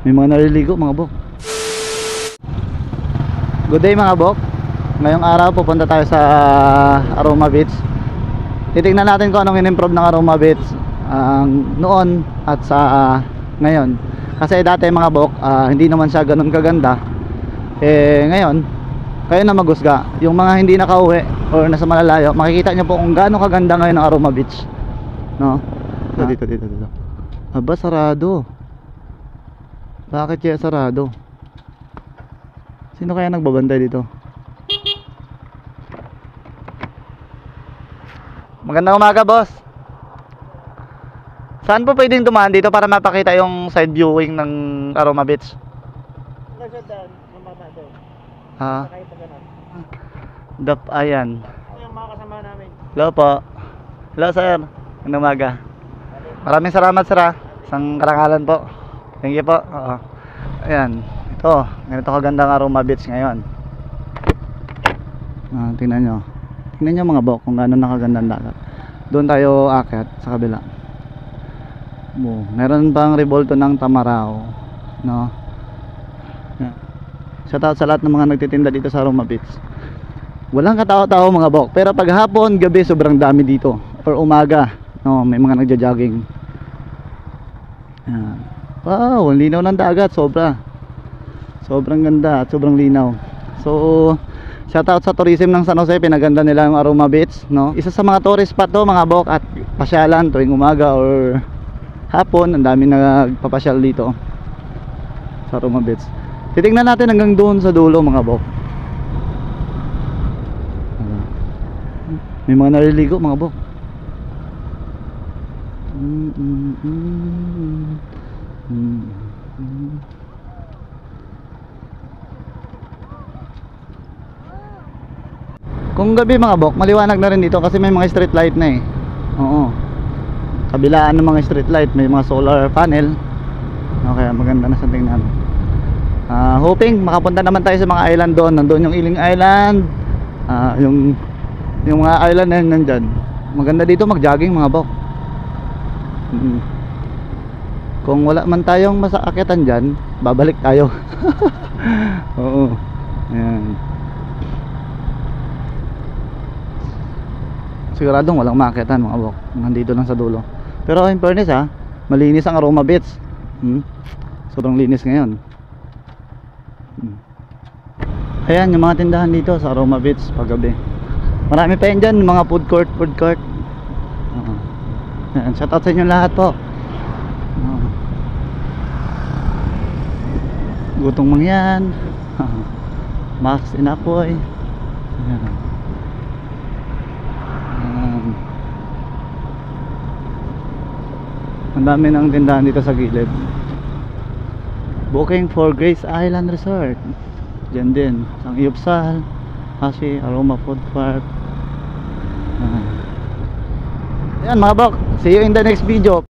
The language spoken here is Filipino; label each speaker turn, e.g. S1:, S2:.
S1: May mga naliligo mga bok. Good day mga bok. Ngayong araw pupunta tayo sa Aroma Beach. Titingnan natin kung anong in-improve ng Aroma Beach noon at sa ngayon. Kasi dati mga bok, hindi naman siya ganun kaganda. Ngayon, kayo na maghusga. Yung mga hindi nakauwi or nasa malalayo, makikita nyo po kung gaano kaganda ngayon ang Aroma Beach. No? Dito. Aba, sarado. Bakit kaya sarado? Sino kaya nagbabantay dito? Magandang umaga, boss. Saan po pwedeng dumaan dito para mapakita yung side viewing ng Aroma Beach? Ayan.
S2: Yung mga kasama namin.
S1: Hello po. Hello sir. Magandang umaga. Maraming salamat sir Isang karangalan po. Thank you po. Ayan. Ito. Ganito kaganda ang Aroma Beach ngayon. Tingnan nyo. Tingnan nyo mga bok kung gaano nakaganda ang dagat. Doon tayo akyat sa kabila. Meron pang revolto ng Tamarao. No? Shoutout sa lahat ng mga nagtitinda dito sa Aroma Beach. Walang katao-tao mga bok. Pero pag hapon, gabi, sobrang dami dito. Or umaga, no, may mga nagja-jogging. Wow, ang linaw ng dagat, sobra. Sobrang ganda at sobrang linaw. So, shoutout sa tourism ng San Jose, pinaganda nila yung Aroma Beach, no? Isa sa mga tourist spot to mga bok, at pasyalan tuwing umaga or hapon, ang dami nagpapasyal dito sa Aroma Beach. Titingnan natin hanggang doon sa dulo mga bok. May mga naliligo mga bok. Kung gabi mga bok, maliwanag na rin dito kasi may mga street light na Oo. Kabilaan ng mga street light, may mga solar panel. Okay, maganda na sa tingnan. Hoping makapunta naman tayo sa mga island doon. Nandoon yung Iling Island. Yung mga island na yun nandyan. Maganda dito mag-jogging mga bok. Kung wala man tayong masaakitan dyan, babalik tayo. Oo. Ayan. Siguradong walang maakitan mga bok. Nandito lang sa dulo. Pero in fairness malinis ang Aroma Beach. Sobrang linis ngayon. Ayan yung mga tindahan dito sa Aroma Beach paggabi. Marami pa yan dyan, mga food court. Ayan, shoutout sa inyo lahat po. Gutong Mangyan. Max Inapoy. Ayan. Ang dami ng tindahan dito sa gilid. Booking for Grace Island Resort. Diyan din, ang Iyupsal, kasi Aroma Food Park. Ayan mga bok, see you in the next video.